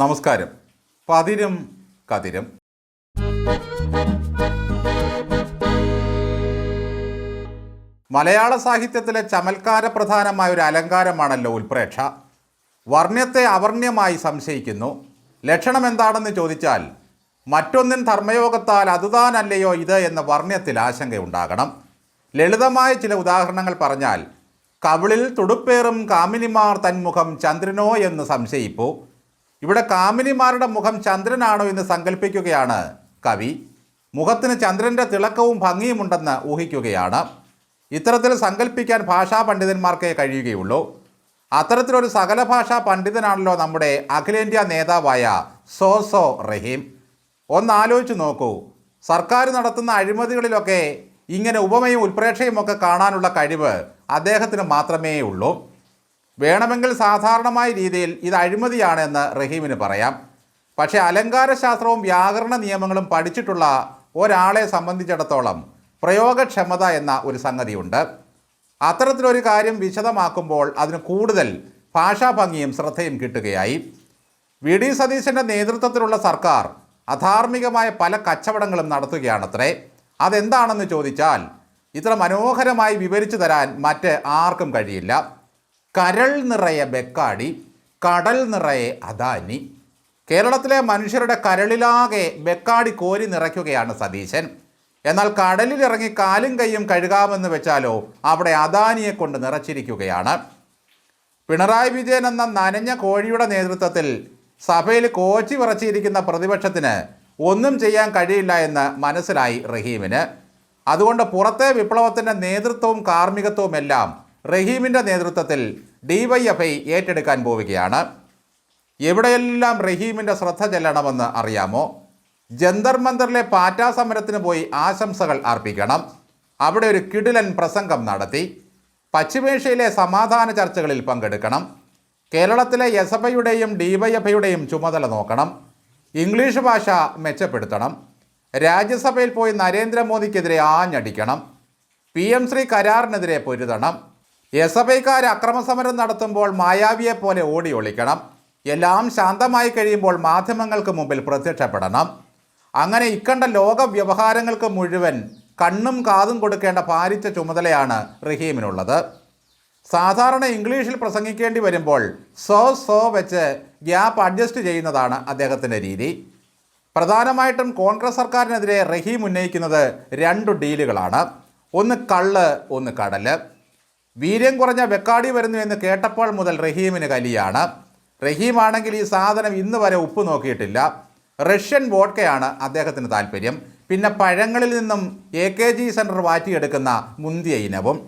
നമസ്കാരം. പതിരും കതിരും. മലയാള സാഹിത്യത്തിലെ ചമൽക്കാര പ്രധാനമായ ഒരു അലങ്കാരമാണല്ലോ ഉൽപ്രേക്ഷ. വർണ്ണ്യത്തെ അവർണ്യമായി സംശയിക്കുന്നു. ലക്ഷണം എന്താണെന്ന് ചോദിച്ചാൽ മറ്റൊന്നിൻ ധർമ്മയോഗത്താൽ അതുതാനല്ലയോ ഇത് എന്ന വർണ്ണ്യത്തിൽ ആശങ്കയുണ്ടാകണം. ലളിതമായ ചില ഉദാഹരണങ്ങൾ പറഞ്ഞാൽ, കവിളിൽ തുടുപ്പേറും കാമിനിമാർ തന്മുഖം ചന്ദ്രനോ എന്ന് സംശയിപ്പൂ. ഇവിടെ കാമിനിമാരുടെ മുഖം ചന്ദ്രനാണോ എന്ന് സങ്കല്പിക്കുകയാണ് കവി. മുഖത്തിന് ചന്ദ്രൻ്റെ തിളക്കവും ഭംഗിയുമുണ്ടെന്ന് ഊഹിക്കുകയാണ്. ഇത്തരത്തിൽ സങ്കല്പിക്കാൻ ഭാഷാ പണ്ഡിതന്മാർക്കേ കഴിയുകയുള്ളൂ. അത്തരത്തിലൊരു സകല ഭാഷാ പണ്ഡിതനാണല്ലോ നമ്മുടെ അഖിലേന്ത്യാ നേതാവായ സോ റഹീം. ഒന്നാലോചിച്ച് നോക്കൂ, സർക്കാർ നടത്തുന്ന അഴിമതികളിലൊക്കെ ഇങ്ങനെ ഉപമയും ഉൽപ്രേക്ഷയും ഒക്കെ കാണാനുള്ള കഴിവ് അദ്ദേഹത്തിന് മാത്രമേ ഉള്ളൂ. വേണമെങ്കിൽ സാധാരണമായ രീതിയിൽ ഇത് അഴിമതിയാണെന്ന് റഹീമിന് പറയാം. പക്ഷേ അലങ്കാരശാസ്ത്രവും വ്യാകരണ നിയമങ്ങളും പഠിച്ചിട്ടുള്ള ഒരാളെ സംബന്ധിച്ചിടത്തോളം പ്രയോഗക്ഷമത എന്ന ഒരു സംഗതിയുണ്ട്. അത്തരത്തിലൊരു കാര്യം വിശദമാക്കുമ്പോൾ അതിന് കൂടുതൽ ഭാഷാഭംഗിയും ശ്രദ്ധയും കിട്ടുകയായി. വി ഡി സതീശൻ്റെ നേതൃത്വത്തിലുള്ള സർക്കാർ അധാർമികമായ പല കച്ചവടങ്ങളും നടത്തുകയാണത്രേ. അതെന്താണെന്ന് ചോദിച്ചാൽ ഇത്ര മനോഹരമായി വിവരിച്ചു തരാൻ മറ്റ് ആർക്കും കഴിയില്ല. കരൾ നിറയെ ബെക്കാടി, കടൽ നിറയെ അദാനി. കേരളത്തിലെ മനുഷ്യരുടെ കരളിലാകെ ബെക്കാടി കോരി നിറയ്ക്കുകയാണ് സതീശൻ. എന്നാൽ കടലിലിറങ്ങി കാലും കൈയും കഴുകാമെന്ന് വെച്ചാലോ അവിടെ അദാനിയെ കൊണ്ട് നിറച്ചിരിക്കുകയാണ്. പിണറായി വിജയൻ എന്ന നനഞ്ഞ കോഴിയുടെ നേതൃത്വത്തിൽ സഭയിൽ കോച്ചി വിറച്ചിരിക്കുന്ന പ്രതിപക്ഷത്തിന് ഒന്നും ചെയ്യാൻ കഴിയില്ല എന്ന് മനസ്സിലായി റഹീമിന്. അതുകൊണ്ട് പുറത്തെ വിപ്ലവത്തിൻ്റെ നേതൃത്വവും കാർമ്മികത്വവും എല്ലാം റഹീമിൻ്റെ നേതൃത്വത്തിൽ DYFI ഏറ്റെടുക്കാൻ പോവുകയാണ്. എവിടെയെല്ലാം റഹീമിൻ്റെ ശ്രദ്ധ ചെല്ലണമെന്ന് അറിയാമോ? ജന്തർ മന്ദറിലെ പാറ്റാ സമരത്തിന് പോയി ആശംസകൾ അർപ്പിക്കണം. അവിടെ ഒരു കിടിലൻ പ്രസംഗം നടത്തി. പശ്ചിമേഷ്യയിലെ സമാധാന ചർച്ചകളിൽ പങ്കെടുക്കണം. കേരളത്തിലെ SFIയുടെയും DYFIയുടെയും ചുമതല നോക്കണം. ഇംഗ്ലീഷ് ഭാഷ മെച്ചപ്പെടുത്തണം. രാജ്യസഭയിൽ പോയി നരേന്ദ്രമോദിക്കെതിരെ ആഞ്ഞടിക്കണം. PM ശ്രീ കരാറിനെതിരെ പൊരുതണം. SFIക്കാർ അക്രമസമരം നടത്തുമ്പോൾ മായാവിയെ പോലെ ഓടി ഒളിക്കണം. എല്ലാം ശാന്തമായി കഴിയുമ്പോൾ മാധ്യമങ്ങൾക്ക് മുമ്പിൽ പ്രത്യക്ഷപ്പെടണം. അങ്ങനെ ഇക്കണ്ട ലോക വ്യവഹാരങ്ങൾക്ക് മുഴുവൻ കണ്ണും കാതും കൊടുക്കേണ്ട ഭാരിച്ച ചുമതലയാണ് റഹീമിനുള്ളത്. സാധാരണ ഇംഗ്ലീഷിൽ പ്രസംഗിക്കേണ്ടി വരുമ്പോൾ സോ വെച്ച് ഗ്യാപ്പ് അഡ്ജസ്റ്റ് ചെയ്യുന്നതാണ് അദ്ദേഹത്തിൻ്റെ രീതി. പ്രധാനമായിട്ടും കോൺഗ്രസ് സർക്കാരിനെതിരെ റഹീം ഉന്നയിക്കുന്നത് 2 ഡീലുകളാണ്. ഒന്ന് കള്ള്, ഒന്ന് കടല്. വീര്യം കുറഞ്ഞ ബെക്കാടി വരുന്നു എന്ന് കേട്ടപ്പോൾ മുതൽ റഹീമിന് കലിയാണ്. റഹീമാണെങ്കിൽ ഈ സാധനം ഇന്ന് വരെ ഉപ്പ് നോക്കിയിട്ടില്ല. റഷ്യൻ വോഡ്കയാണ് അദ്ദേഹത്തിന് താല്പര്യം. പിന്നെ പഴങ്ങളിൽ നിന്നും AKG സെൻറ്റർ വാറ്റിയെടുക്കുന്ന മുന്തിയ ഇനവും.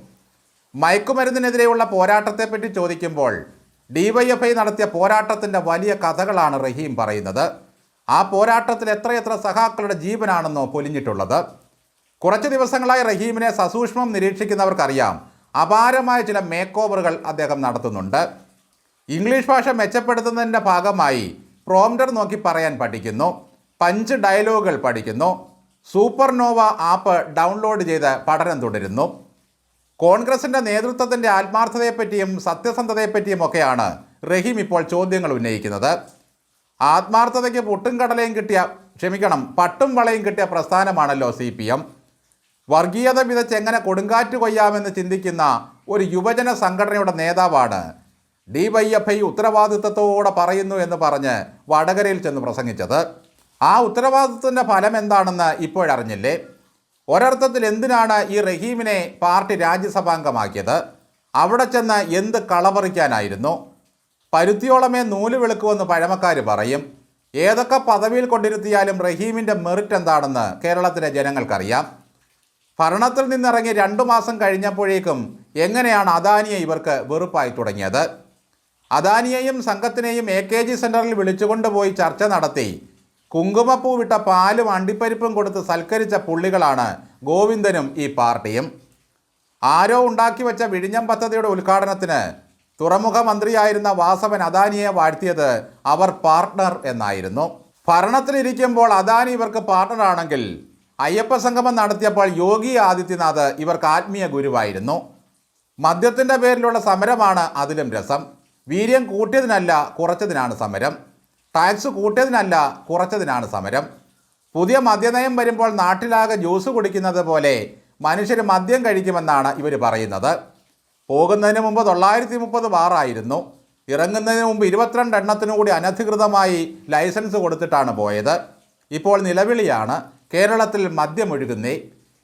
മയക്കുമരുന്നിനെതിരെയുള്ള പോരാട്ടത്തെപ്പറ്റി ചോദിക്കുമ്പോൾ DYFI നടത്തിയ പോരാട്ടത്തിൻ്റെ വലിയ കഥകളാണ് റഹീം പറയുന്നത്. ആ പോരാട്ടത്തിൽ എത്രയെത്ര സഖാക്കളുടെ ജീവനാണെന്നോ പൊലിഞ്ഞിട്ടുള്ളത്. കുറച്ച് ദിവസങ്ങളായി റഹീമിനെ സസൂക്ഷ്മം നിരീക്ഷിക്കുന്നവർക്കറിയാം, അപാരമായ ചില മേക്ക് ഓവറുകൾ അദ്ദേഹം നടത്തുന്നുണ്ട്. ഇംഗ്ലീഷ് ഭാഷ മെച്ചപ്പെടുത്തുന്നതിൻ്റെ ഭാഗമായി പ്രോംപ്റ്റർ നോക്കി പറയാൻ പഠിക്കുന്നു. പഞ്ച് ഡയലോഗുകൾ പഠിക്കുന്നു. സൂപ്പർനോവ ആപ്പ് ഡൗൺലോഡ് ചെയ്ത് പഠനം തുടരുന്നു. കോൺഗ്രസിൻ്റെ നേതൃത്വത്തിൻ്റെ ആത്മാർത്ഥതയെപ്പറ്റിയും സത്യസന്ധതയെപ്പറ്റിയും ഒക്കെയാണ് റഹീം ഇപ്പോൾ ചോദ്യങ്ങൾ ഉന്നയിക്കുന്നത്. ആത്മാർത്ഥതയ്ക്ക് പട്ടും വളയും കിട്ടിയ പ്രസ്ഥാനമാണല്ലോ CPM. വർഗീയത വിതച്ച് എങ്ങനെ കൊടുങ്കാറ്റ് കൊയ്യാമെന്ന് ചിന്തിക്കുന്ന ഒരു യുവജന സംഘടനയുടെ നേതാവാണ് DYFI ഉത്തരവാദിത്വത്തോടെ പറയുന്നു എന്ന് പറഞ്ഞ് വടകരയിൽ ചെന്ന് പ്രസംഗിച്ചത്. ആ ഉത്തരവാദിത്വത്തിൻ്റെ ഫലം എന്താണെന്ന് ഇപ്പോഴറിഞ്ഞില്ലേ? ഒരർത്ഥത്തിൽ എന്തിനാണ് ഈ റഹീമിനെ പാർട്ടി രാജ്യസഭാംഗമാക്കിയത്? അവിടെ ചെന്ന് എന്ത് കളപറിക്കാനായിരുന്നു? പരുത്തിയോളമേ നൂല് വെളുക്കുമെന്ന് പഴമക്കാർ പറയും. ഏതൊക്കെ പദവിയിൽ കൊണ്ടിരുത്തിയാലും റഹീമിൻ്റെ മെറിറ്റ് എന്താണെന്ന് കേരളത്തിലെ ജനങ്ങൾക്കറിയാം. ഭരണത്തിൽ നിന്നിറങ്ങി 2 മാസം കഴിഞ്ഞപ്പോഴേക്കും എങ്ങനെയാണ് അദാനിയെ ഇവർക്ക് വെറുപ്പായി തുടങ്ങിയത്? അദാനിയെയും സംഘത്തിനെയും AKG സെൻറ്ററിൽ വിളിച്ചുകൊണ്ടുപോയി ചർച്ച നടത്തി കുങ്കുമപ്പൂ വിട്ട പാലും അണ്ടിപ്പരിപ്പും കൊടുത്ത് സൽക്കരിച്ച പുള്ളികളാണ് ഗോവിന്ദനും ഈ പാർട്ടിയും. ആരോ ഉണ്ടാക്കി വെച്ച വിഴിഞ്ഞം പദ്ധതിയുടെ ഉദ്ഘാടനത്തിന് തുറമുഖ മന്ത്രിയായിരുന്ന വാസവൻ അദാനിയെ വാഴ്ത്തിയത് അവർ പാർട്ട്ണർ എന്നായിരുന്നു. ഭരണത്തിലിരിക്കുമ്പോൾ അദാനി ഇവർക്ക് പാർട്ട്ണറാണെങ്കിൽ അയ്യപ്പ സംഗമം നടത്തിയപ്പോൾ യോഗി ആദിത്യനാഥ് ഇവർക്ക് ആത്മീയ ഗുരുവായിരുന്നു. മദ്യത്തിൻ്റെ പേരിലുള്ള സമരമാണ് അതിലും രസം. വീര്യം കൂട്ടിയതിനല്ല കുറച്ചതിനാണ് സമരം. ടാക്സ് കൂട്ടിയതിനല്ല കുറച്ചതിനാണ് സമരം. പുതിയ മദ്യനയം വരുമ്പോൾ നാട്ടിലാകെ ജ്യൂസ് കുടിക്കുന്നത് പോലെ മനുഷ്യർ മദ്യം കഴിക്കുമെന്നാണ് ഇവർ പറയുന്നത്. പോകുന്നതിന് മുമ്പ് 930 ബാറായിരുന്നു. ഇറങ്ങുന്നതിന് മുമ്പ് 22 എണ്ണത്തിനു കൂടി അനധികൃതമായി ലൈസൻസ് കൊടുത്തിട്ടാണ് പോയത്. ഇപ്പോൾ നിലവിളിയാണ്, കേരളത്തിൽ മദ്യമൊഴുകുന്നേ.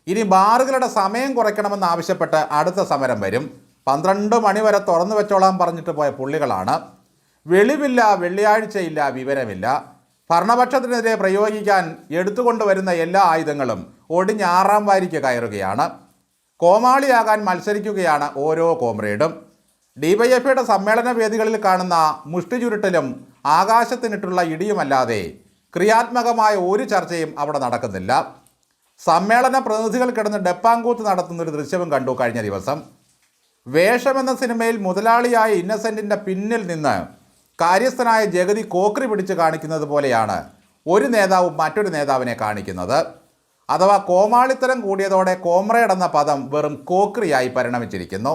ഇനി ബാറുകളുടെ സമയം കുറയ്ക്കണമെന്നാവശ്യപ്പെട്ട് അടുത്ത സമരം വരും. 12 മണി വരെ തുറന്നു വെച്ചോളാൻ പറഞ്ഞിട്ട് പോയ പുള്ളികളാണ്. വെളിവില്ല, വെള്ളിയാഴ്ചയില്ല, വിവരമില്ല. ഭരണപക്ഷത്തിനെതിരെ പ്രയോഗിക്കാൻ എടുത്തുകൊണ്ടുവരുന്ന എല്ലാ ആയുധങ്ങളും ഒടിഞ്ഞ് 6ാം വാരിക്ക് കയറുകയാണ്. കോമാളിയാകാൻ മത്സരിക്കുകയാണ് ഓരോ കോമ്രേഡും. ഡിവൈഎഫ്ഐയുടെ സമ്മേളന വേദികളിൽ കാണുന്ന മുഷ്ടി ചുരുട്ടലും ആകാശത്തിനിട്ടുള്ള ഇടിയുമല്ലാതെ ക്രിയാത്മകമായ ഒരു ചർച്ചയും അവിടെ നടക്കുന്നില്ല. സമ്മേളന പ്രതിനിധികൾ കിടന്ന് ഡപ്പാങ്കൂത്ത് നടത്തുന്നൊരു ദൃശ്യവും കണ്ടു കഴിഞ്ഞ ദിവസം. വേഷമെന്ന സിനിമയിൽ മുതലാളിയായ ഇന്നസെൻറ്റിൻ്റെ പിന്നിൽ നിന്ന് കാര്യസ്ഥനായ ജഗതി കോക്രി പിടിച്ച് കാണിക്കുന്നത് പോലെയാണ് ഒരു നേതാവ് മറ്റൊരു നേതാവിനെ കാണിക്കുന്നത്. അഥവാ കോമാളിത്തരം കൂടിയതോടെ കോമ്രേഡ് എന്ന പദം വെറും കോക്രിയായി പരിണമിച്ചിരിക്കുന്നു.